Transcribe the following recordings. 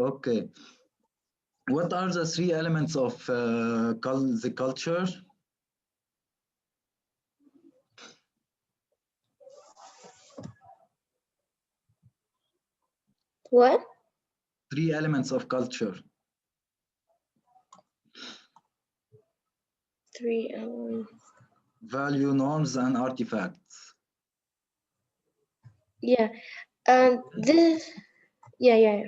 Okay. What are the three elements of the culture? What? Three elements of culture. Three. Value, norms, and artifacts. Yeah. This. Yeah.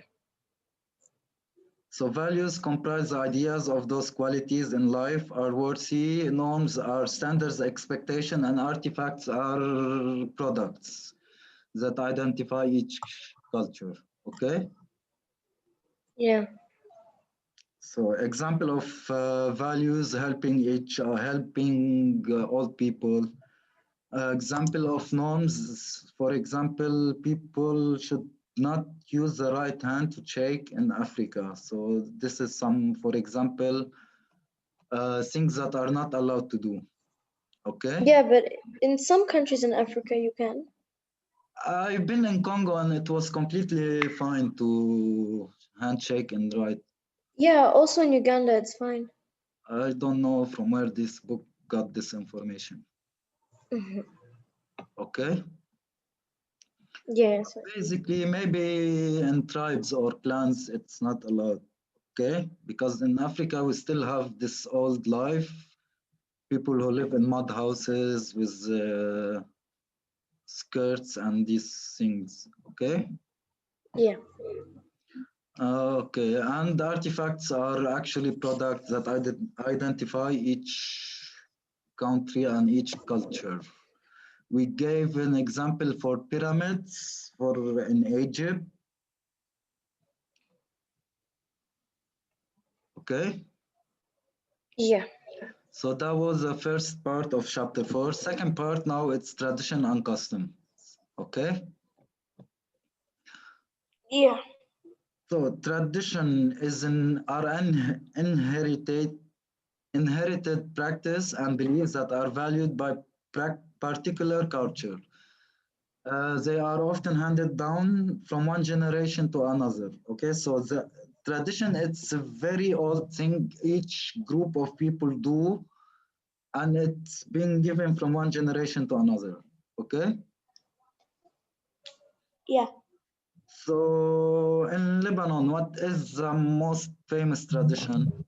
So values comprise the ideas of those qualities in life are worthy, norms are standards, expectation, and artifacts are products that identify each culture. Okay. Yeah. So example of values helping all people. Example of norms, for example, people should not use the right hand to shake in Africa. So this is some, for example, things that are not allowed to do. Okay. Yeah, but in some countries in Africa, you can. I've been in Congo and it was completely fine to handshake and right. Yeah, also in Uganda, it's fine. I don't know from where this book got this information. Okay. Yes. Basically, maybe in tribes or clans, it's not allowed. Okay, because in Africa we still have this old life. People who live in mud houses with skirts and these things. Okay. Yeah. Okay, and artifacts are actually products that identify each country and each culture. We gave an example for pyramids in Egypt. Okay. Yeah. So that was the first part of chapter 4. Second part now it's tradition and custom. Okay. Yeah. So tradition is inherited practice and beliefs that are valued by particular culture. They are often handed down from one generation to another. Okay, so the tradition, it's a very old thing each group of people do, and it's being given from one generation to another. Okay. Yeah. So in Lebanon, what is the most famous tradition?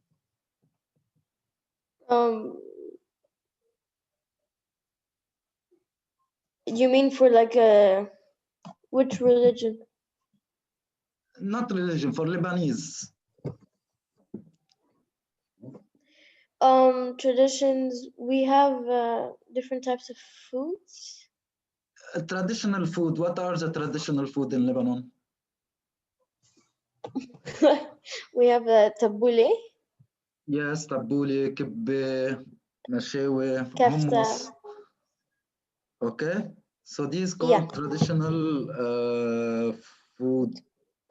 You mean for like which religion? Not religion, for Lebanese. Traditions. We have different types of foods. Traditional food. What are the traditional food in Lebanon? We have tabbouleh. Yes, tabbouleh, kibbeh, mashawi, Kafta. hummus. Okay, so these Yeah. called traditional food.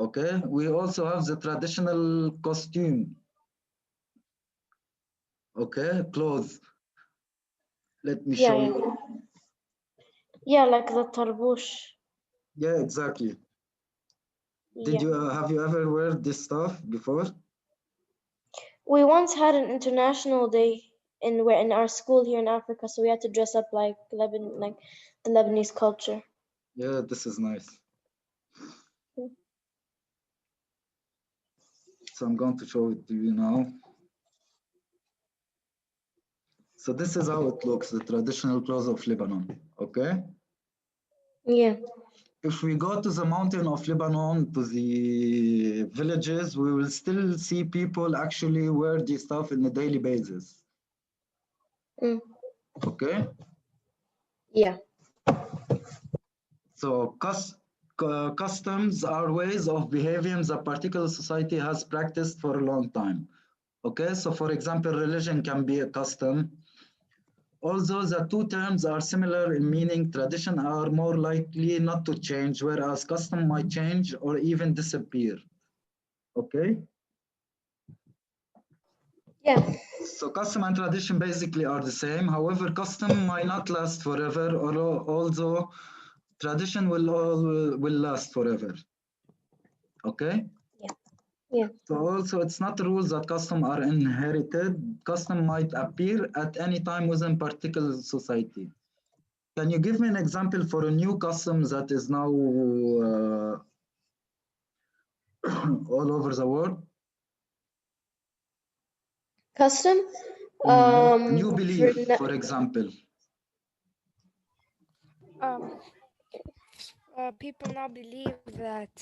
Okay, we also have the traditional costume. Okay, clothes. Let me show you. Yeah, like the tarbush. Yeah, exactly. Yeah. Have you ever wear this stuff before? We once had an international day in our school here in Africa, so we had to dress up like the Lebanese culture. Yeah, this is nice. So I'm going to show it to you now. So this is how it looks, the traditional clothes of Lebanon, okay? Yeah. If we go to the mountain of Lebanon, to the villages, we will still see people actually wear this stuff on a daily basis. Okay? Yeah. So customs are ways of behaving that particular society has practiced for a long time. Okay, so for example, religion can be a custom. Although the two terms are similar in meaning, tradition are more likely not to change, whereas custom might change or even disappear. Okay? Yeah. So custom and tradition basically are the same. However, custom might not last forever, although tradition will last forever. Okay? Yeah. Yeah. So also, it's not rules that custom are inherited. Custom might appear at any time within particular society. Can you give me an example for a new custom that is now all over the world? Custom. New For belief, for example. Um, people now believe that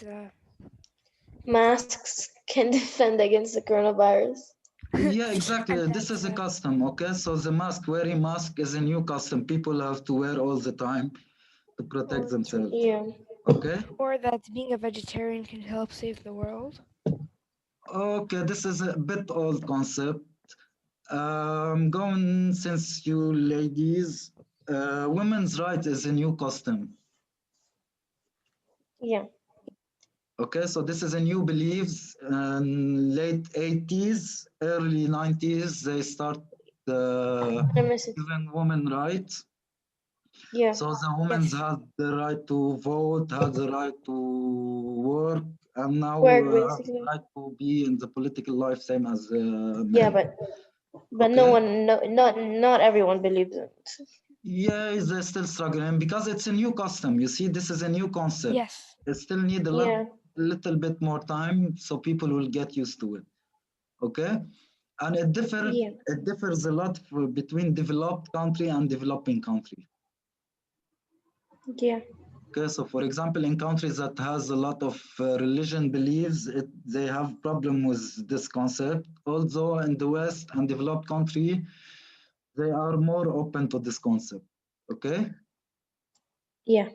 masks can defend against the coronavirus. Yeah, exactly. and This is a that custom, okay? So the mask, wearing mask is a new custom. People have to wear all the time to protect themselves, Yeah. okay? or that being a vegetarian can help save the world. Okay, this is a bit old concept. Going since you ladies, women's right is a new custom. Yeah. Okay, so this is a new beliefs. Late 80s, early 90s, they start giving women rights. Yeah. So the women Yes. had the right to vote, had the right to work, and now Work have the basically. right to be in the political life, same as Yeah, men. but no Okay. one, not everyone believes it. Yeah, they're still struggling because it's a new custom. You see, this is a new concept. Yes. It still need Yeah. little bit more time so people will get used to it. Okay, and Yeah. it differs a lot between developed country and developing country. Yeah. Okay, so for example, in countries that has a lot of religion beliefs, they have problem with this concept. Although in the West and developed country, they are more open to this concept. Okay. Yeah.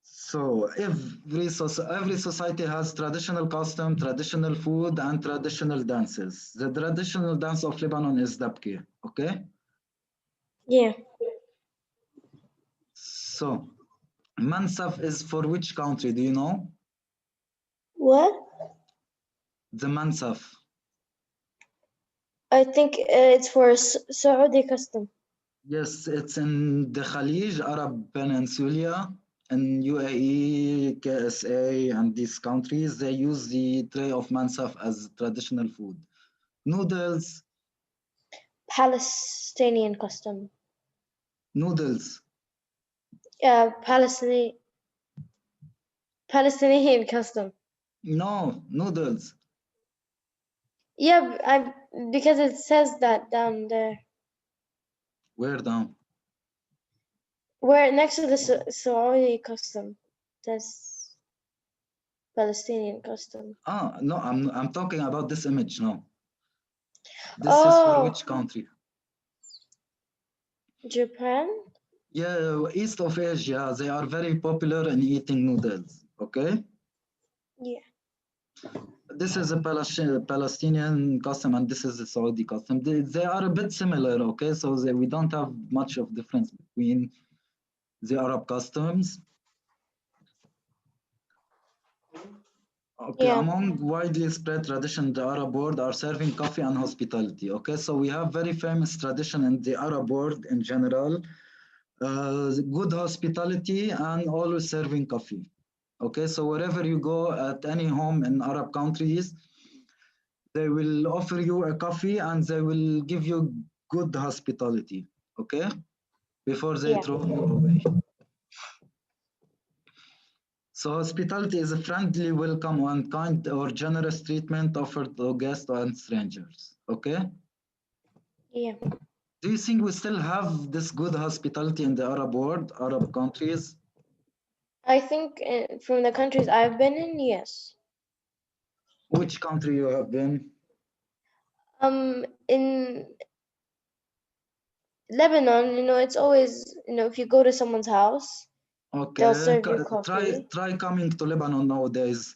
So every society has traditional custom, traditional food, and traditional dances. The traditional dance of Lebanon is dabke. Okay. Yeah. So Mansaf is for which country? Do you know? What? The Mansaf. I think it's for Saudi custom. Yes, it's in the Khalij, Arab Peninsula, and UAE, KSA, and these countries. They use the tray of Mansaf as traditional food. Noodles, Palestinian custom. noodles. Palestinian custom. No, noodles. Yeah, because it says that down there. Where down? Where next to the Saudi custom, says Palestinian custom. Ah, no, I'm talking about this image now. This is for Oh, which country? Japan? Yeah, east of Asia, they are very popular in eating noodles. Okay, Yeah. this is a Palestinian custom, and this is a Saudi custom. They are a bit similar. Okay, so we don't have much of difference between the Arab customs. Okay, Yeah. among widely spread tradition in the Arab world are serving coffee and hospitality. Okay, so we have very famous tradition in the Arab world in general, good hospitality and always serving coffee. Okay, so wherever you go at any home in Arab countries, they will offer you a coffee and they will give you good hospitality. Okay, before they Yeah. throw you away. So hospitality is a friendly welcome and kind or generous treatment offered to guests and strangers. Okay. Yeah. Do you think we still have this good hospitality in the Arab world, Arab countries? I think from the countries I've been in, yes. Which country you have been? In Lebanon, it's always, if you go to someone's house, they'll Okay, serve you coffee. try coming to Lebanon nowadays.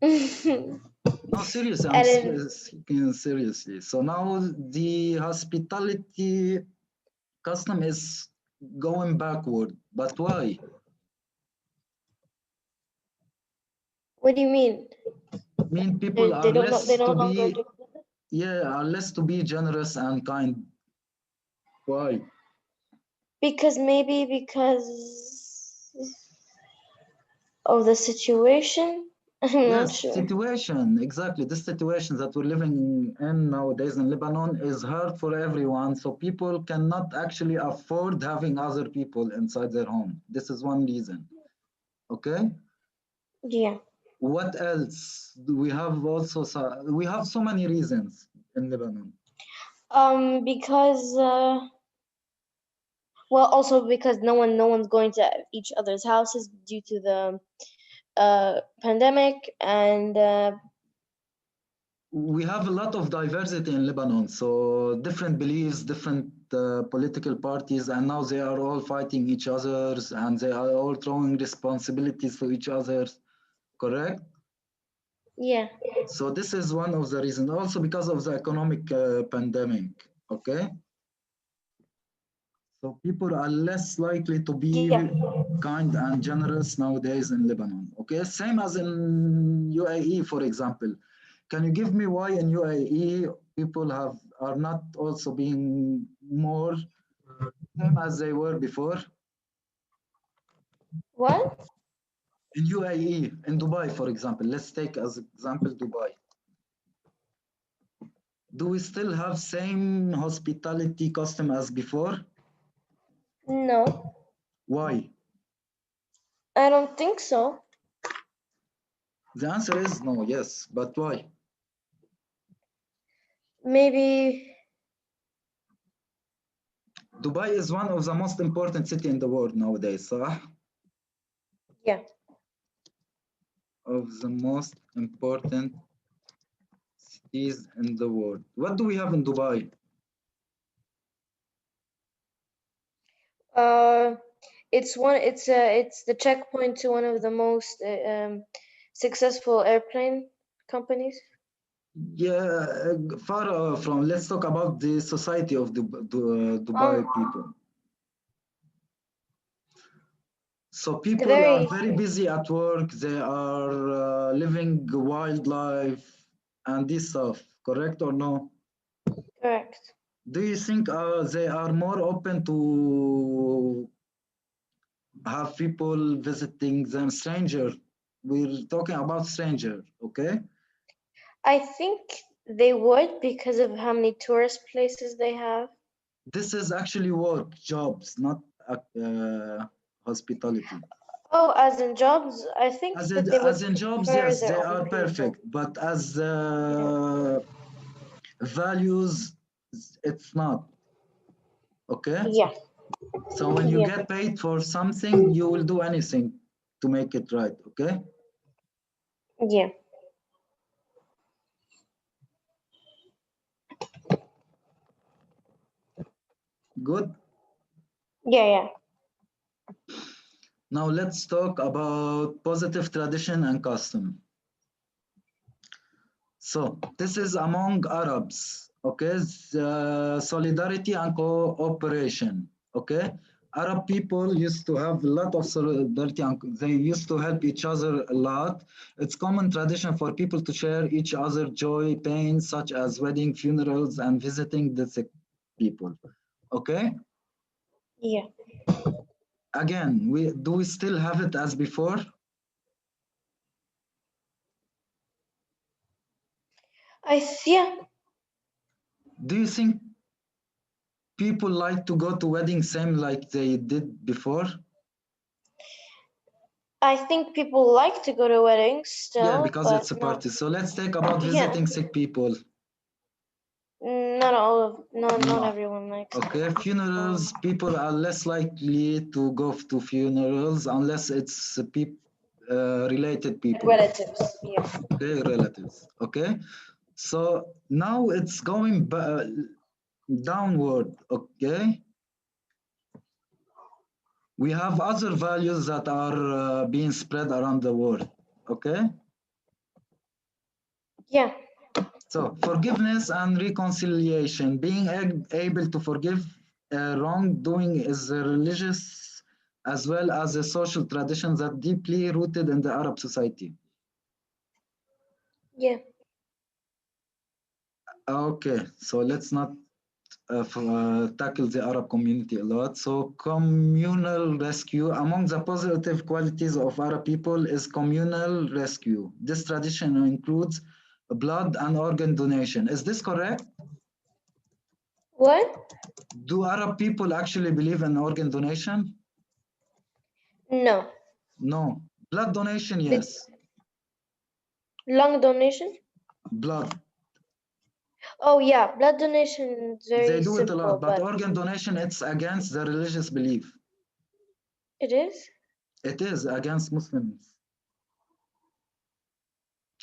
And No, seriously, in speaking seriously. So now the hospitality custom is going backward, but why? what do you mean? I mean, people They are don't know. They less no to longer be, do. yeah, are less to be generous and kind. Why? Because of the situation I'm not Yes, sure. situation, exactly. This situation that we're living in nowadays in Lebanon is hard for everyone. So people cannot actually afford having other people inside their home. This is one reason. Okay. Yeah. What else? We have also we have so many reasons in Lebanon. Because well, also because no one's going to each other's houses due to the pandemic, and We have a lot of diversity in Lebanon, so different beliefs, different political parties, and now they are all fighting each others, and they are all throwing responsibilities to each other. Correct? yeah. So this is one of the reasons. Also because of the economic pandemic. Okay. So people are less likely to be Yeah. kind and generous nowadays in Lebanon. Okay, same as in UAE, for example. Can you give me why in UAE people are not also being more same as they were before? What? In UAE, in Dubai, for example, let's take as example Dubai. Do we still have same hospitality custom as before? No, Why? I don't think so. The answer is no, yes, but why? Maybe. Dubai is one of the most important city in the world nowadays, صح? Yeah. Of the most important cities in the world. What do we have in Dubai? Uh, it's the checkpoint to one of the most successful airplane companies. Yeah, far from. Let's talk about the society of the Dubai Um, people. So people are very very busy at work. They are living wildlife and this stuff. Correct or no? correct. Do you think they are more open to have people visiting them stranger? We're talking about stranger, okay? I think they would because of how many tourist places they have. This is actually work, jobs, not hospitality. Oh, as in jobs, I think that they would As in jobs, prefer yes, their they own are people. perfect. But as Yeah. values, it's not, okay? Yeah. So when you Yeah. get paid for something, you will do anything to make it right, okay? Yeah. Good. Yeah. Yeah. Now let's talk about positive tradition and custom. So this is among Arabs, okay? Solidarity and cooperation, okay? Arab people used to have a lot of solidarity and they used to help each other a lot. It's common tradition for people to share each other joy, pain, such as wedding, funerals, and visiting the sick people, okay? Yeah. Again, we still have it as before? Yeah. Do you think people like to go to weddings same like they did before? I think people like to go to weddings Yeah, still, because but it's a not. party. So let's take about Yeah. visiting sick people. Not all of. Not No. everyone likes. Okay, funerals, people are less likely to go to funerals unless it's related people. Relatives. Yeah. Okay, relatives. Okay, so now it's going downward. Okay, we have other values that are being spread around the world. Okay. Yeah. So forgiveness and reconciliation, being able to forgive wrongdoing is a religious as well as a social tradition that deeply rooted in the Arab society. Yeah. Okay, so let's not tackle the Arab community a lot. So communal rescue, among the positive qualities of Arab people is communal rescue. This tradition includes blood and organ donation. Is this correct? What? Do Arab people actually believe in organ donation? No. No. Blood donation, The yes. lung donation? Blood. Oh yeah, blood donation is They very do it a simple, lot, but but organ donation, it's against the religious belief. it is? It is against Muslims.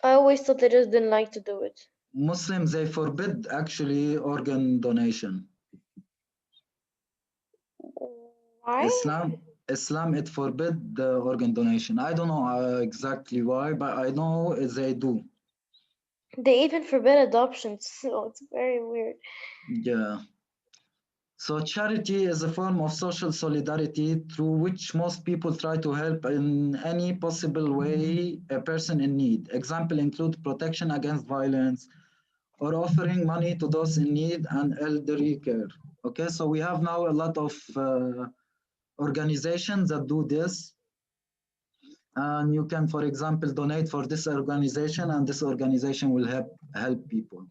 I always thought they just didn't like to do it. Muslims, they forbid actually organ donation. Why? Islam, it forbid the organ donation. I don't know exactly why, but I know they do. They even forbid adoptions, so it's very weird. Yeah. So charity is a form of social solidarity through which most people try to help in any possible way a person in need. Example include protection against violence or offering money to those in need and elderly care. Okay, so we have now a lot of organizations that do this, and you can, for example, donate for this organization, and this organization will help people.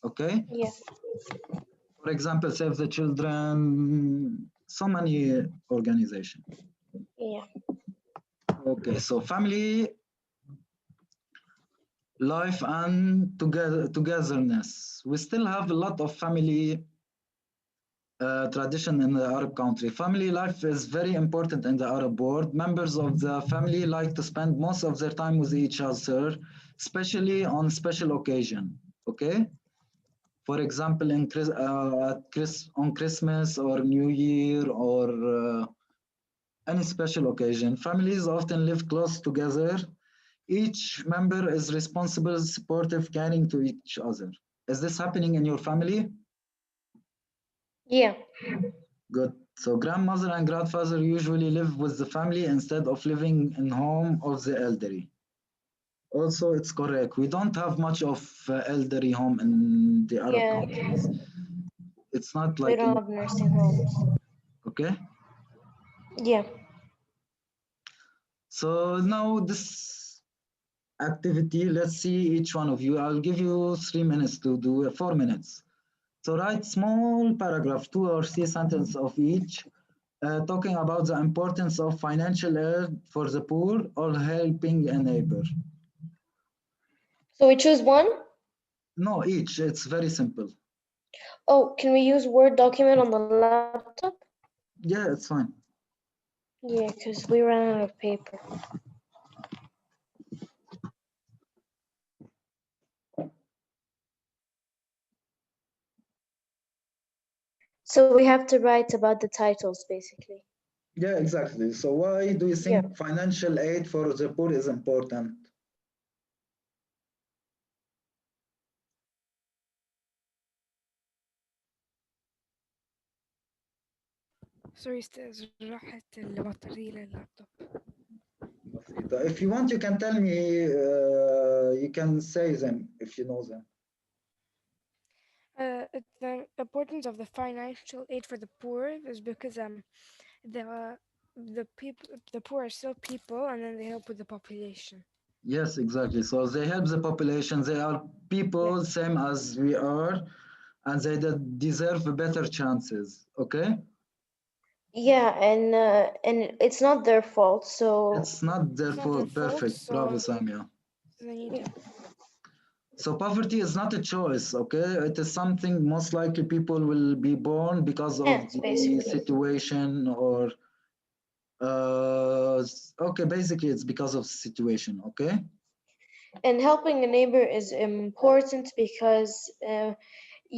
Okay, Yeah. for example, Save the Children, so many organizations. Yeah. Okay, so family life and togetherness. We still have a lot of family tradition in the Arab country. Family life is very important in the Arab world. Members of the family like to spend most of their time with each other, especially on special occasion. Okay, for example, on Christmas or New Year or any special occasion, families often live close together. Each member is responsible, supportive, caring to each other. Is this happening in your family? Yeah. Good. So grandmother and grandfather usually live with the family instead of living in home of the elderly. Also, it's correct. We don't have much of elderly home in the Arab Yeah. countries. It's not We like don't in, have nursing homes. okay. Yeah. So now this activity, let's see each one of you. I'll give you 3 minutes to do it, 4 minutes. So write small paragraph, 2 or 3 sentences of each, talking about the importance of financial aid for the poor or helping a neighbor. So we choose one? No, each. It's very simple. Oh, can we use Word document on the laptop? Yeah, it's fine. Yeah, because we ran out of paper. So we have to write about the titles, basically. Yeah, exactly. So why do you Yeah. think financial aid for the poor is important? Sorry استاذ راحت البطارية لللابتوب. If you want, you can tell me, you can say them if you know them. The importance of the financial aid for the poor is because the poor are still people, and then they help with the population. Yes, exactly. So they help the population. They are people, Yeah. same as we are, and they deserve better chances. Okay? Yeah, and it's not their fault, so It's not their It's not their fault. fault, Perfect. Bravo, so Samia. they need yeah. help. So poverty is not a choice, okay? It is something most likely people will be born because of the Basically. situation or okay, basically it's because of situation, okay? And helping a neighbor is important because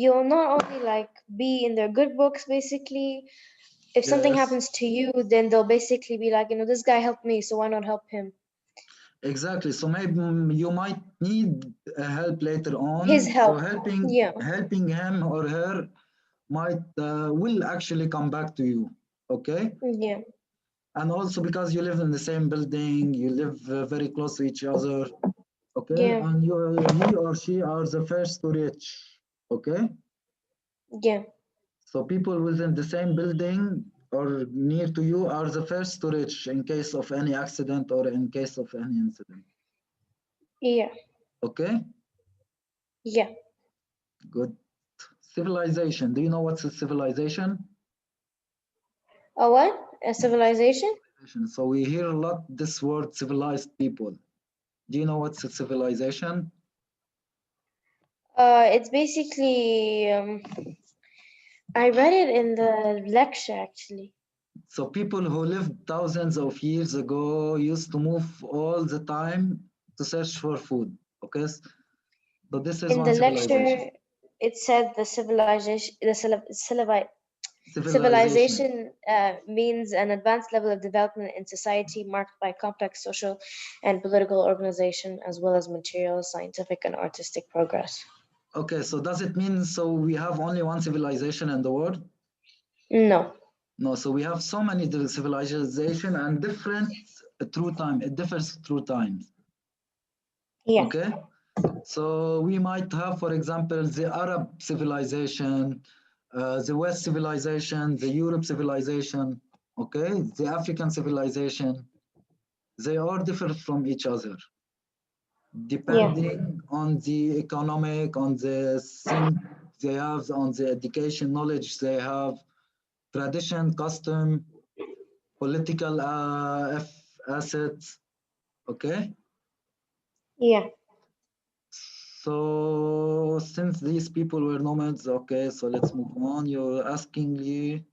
you'll not only like be in their good books, basically. If something Yes, happens to you, then they'll basically be like, this guy helped me, so why not help him? exactly. So maybe you might need help later His on. So help. Yeah. helping him or her might will actually come back to you, okay? Yeah. And also because you live in the same building, you live very close to each other, okay? Yeah. And he or she are the first to reach, okay? Yeah. So people within the same building or near to you are the first to reach in case of any accident or in case of any incident. Yeah. Okay, Yeah. good. Civilization. Do you know what's a civilization? A what? A civilization? So we hear a lot this word civilized people. Do you know what's a civilization? It's basically I read it in the lecture actually. So people who lived thousands of years ago used to move all the time to search for food. Okay, so this is In one the civilization. lecture, it said the Civilization. civilization means an advanced level of development in society marked by complex social and political organization, as well as material, scientific, and artistic progress. Okay, so does it mean so we have only one civilization in the world? No. No, so we have so many civilization and different through time. It differs through times. Yeah. Okay, so we might have, for example, the Arab civilization, the West civilization, the Europe civilization. Okay, the African civilization. They all differ from each other, Yeah. depending on the economic, on the thing they have, on the education knowledge they have, tradition, custom, political assets. Okay, Yeah. so since these people were nomads, okay, so let's move on. You're asking me.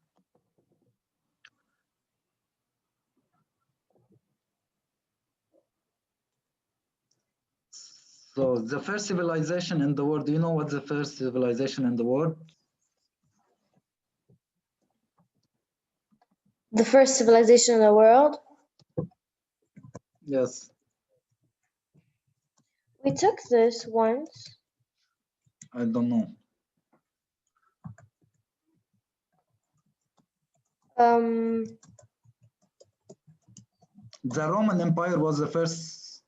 So the first civilization in the world, do you know what's the first civilization in the world? The first civilization in the world. Yes. We took this once. I don't know. The Roman Empire was the first.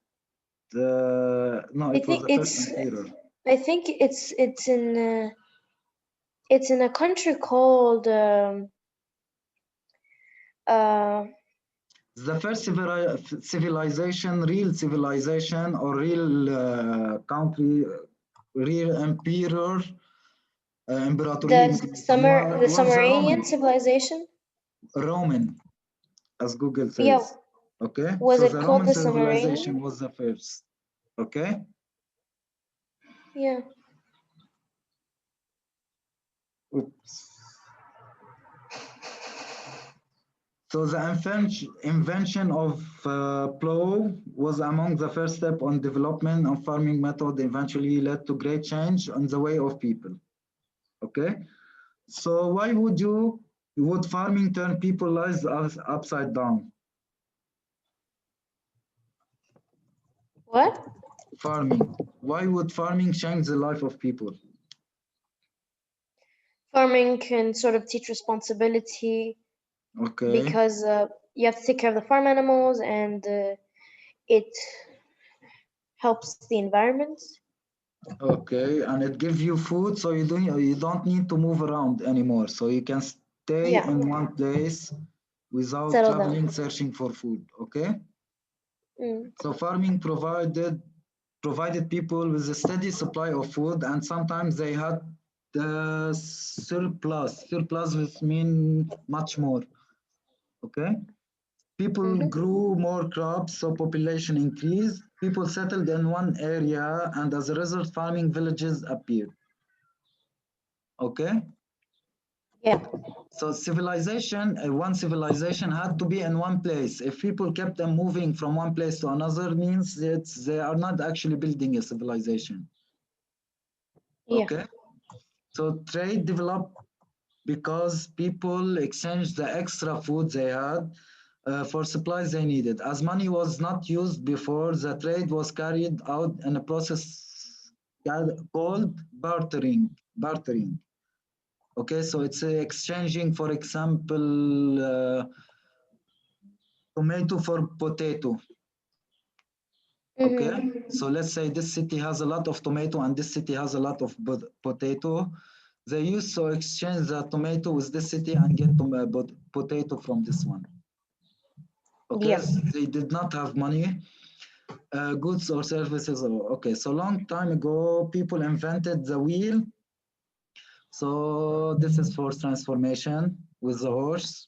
No, I it was think the first emperor. I think it's in a country called The first civilization, real civilization, or real country, real emperor, imperatoriyة بيسموها, the was the Sumerian Roman. civilization. Roman, as Google Yeah. says. Okay, Was so it the called Roman the civilization Sumerian? was the first. Okay. Yeah. Oops. So the invention of plow was among the first step on development of farming method, eventually led to great change on the way of people. Okay, so why would farming turn people's lives upside down? What? Farming. Why would farming change the life of people? Farming can sort of teach responsibility Okay. because you have to take care of the farm animals and it helps the environment. Okay, and it gives you food, so you don't need to move around anymore. So you can stay Yeah. in one place without Settle traveling, down. searching for food. Okay. Mm. So farming provided people with a steady supply of food, and sometimes they had the surplus. Surplus which mean much more. Okay. People Mhm. grew more crops, so population increased. People settled in one area, and as a result, farming villages appeared. Okay. Yeah. So one civilization had to be in one place. If people kept them moving from one place to another, means that they are not actually building a civilization. Yeah. Okay. So trade developed because people exchanged the extra food they had for supplies they needed. As money was not used before, the trade was carried out in a process called bartering. Bartering. Okay, so it's exchanging, for example, tomato for potato. Okay, Mhm. so let's say this city has a lot of tomato and this city has a lot of potato. They used to exchange the tomato with this city and get potato from this one. Okay, Yeah. they did not have money, goods or services. Okay, so long time ago, people invented the wheel. So this is for transformation with the horse.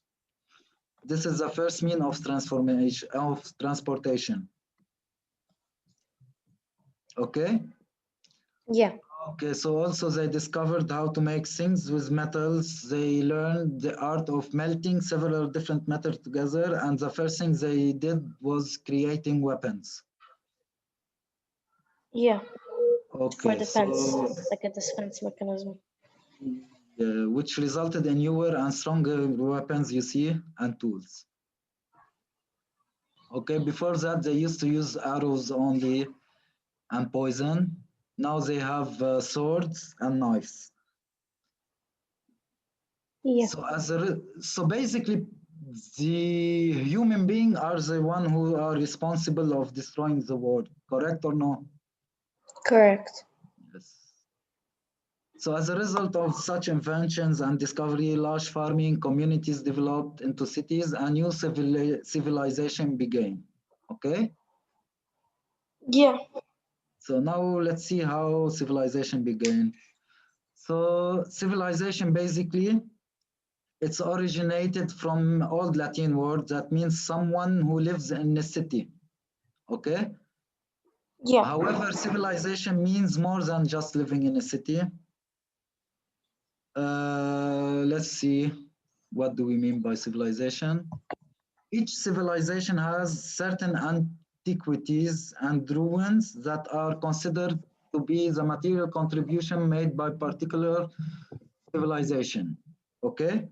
This is the first mean of transformation of transportation. Okay. Yeah. Okay, so also they discovered how to make things with metals. They learned the art of melting several different metals together, and the first thing they did was creating weapons. Yeah. For Okay, defense, so like a defense mechanism. which resulted in newer and stronger weapons, you see, and tools. Okay, before that they used to use arrows only and poison. Now they have swords and knives. Yeah. So basically, the human beings are the one who are responsible of destroying the world. Correct or no? Correct. Yes. So as a result of such inventions and discovery, large farming communities developed into cities and new civilization began. Okay. Yeah. So now let's see how civilization began. So civilization basically, it's originated from old Latin word that means someone who lives in a city. Okay. Yeah. However, civilization means more than just living in a city. Let's see. What do we mean by civilization? Each civilization has certain antiquities and ruins that are considered to be the material contribution made by particular civilization. Okay?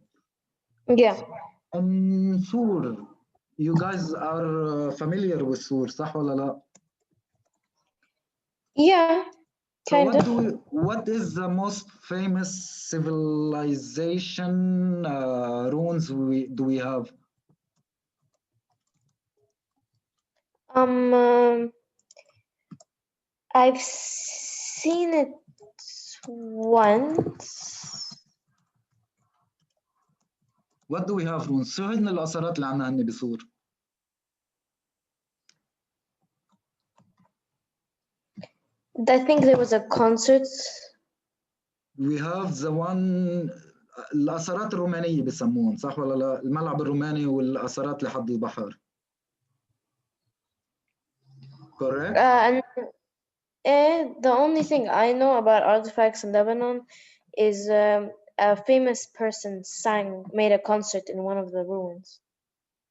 Yeah. Sur, you guys are familiar with Sur, صح ولا لا? Yeah. So Kind of. what is the most famous civilization ruins do we have? I've seen it once. What do we have ruins؟ شو هن الآثارات اللي عندنا هن بسور؟ I think there was a concert. We have the one الآثارات الرومانية بسموهم صح ولا لا؟ الملعب الروماني والآثارات لحد البحر. Correct? And the only thing I know about artifacts in Lebanon is a famous person made a concert in one of the ruins.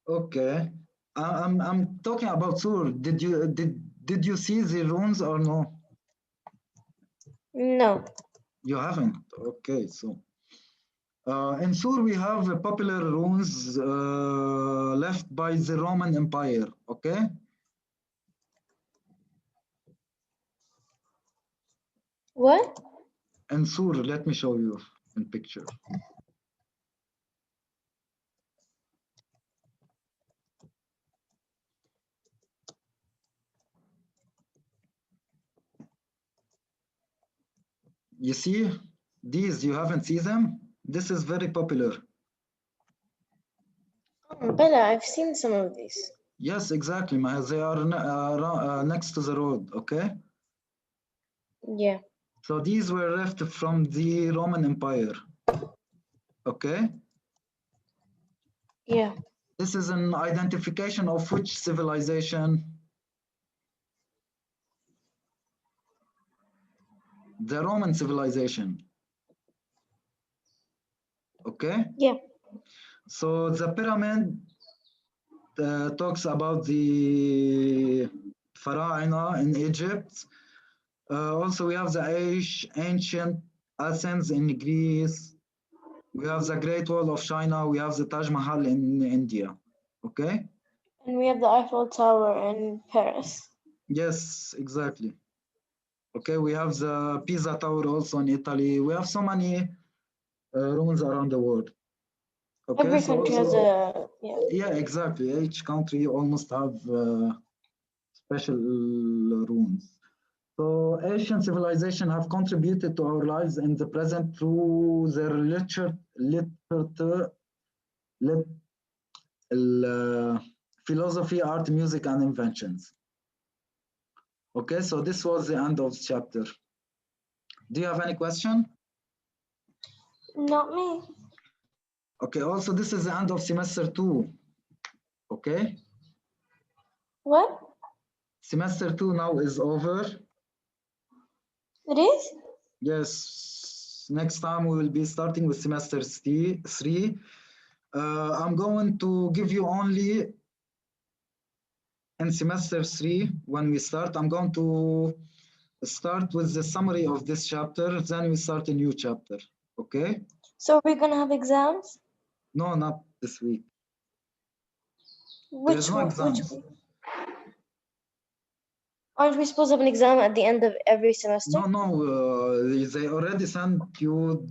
Okay. I'm talking about Sur. Did you see the ruins or no? No. You haven't. Okay, so in Sur we have popular ruins left by the Roman Empire. Okay. What? In Sur, let me show you in picture. You see these, you haven't seen them? This is very popular. Bella, I've seen some of these. Yes, exactly. They are next to the road, okay? Yeah. So these were left from the Roman Empire, okay? Yeah. This is an identification of which civilization? The Roman civilization, okay? Yeah. So the pyramid talks about the Pharaoh in Egypt. Also, we have the ancient Athens in Greece. We have the Great Wall of China. We have the Taj Mahal in India. Okay? And we have the Eiffel Tower in Paris. Yes, exactly. Okay, we have the Pisa Tower also in Italy. We have so many ruins around the world. Okay, Every country has a yeah, exactly. Each country almost have special ruins. So Asian civilization have contributed to our lives in the present through their philosophy, art, music, and inventions. Okay, so this was the end of the chapter. Do you have any question? Not me. Okay, also this is the end of semester 2. Okay, What? semester 2 now is over. It is? Yes, next time we will be starting with semester 3. I'm going to give you only in semester 3 when we start. I'm going to start with the summary of this chapter, then we start a new chapter. Okay? So we're gonna have exams? No, not this week. Which There's no one? exams. Aren't we supposed to have an exam at the end of every semester? No, they already sent you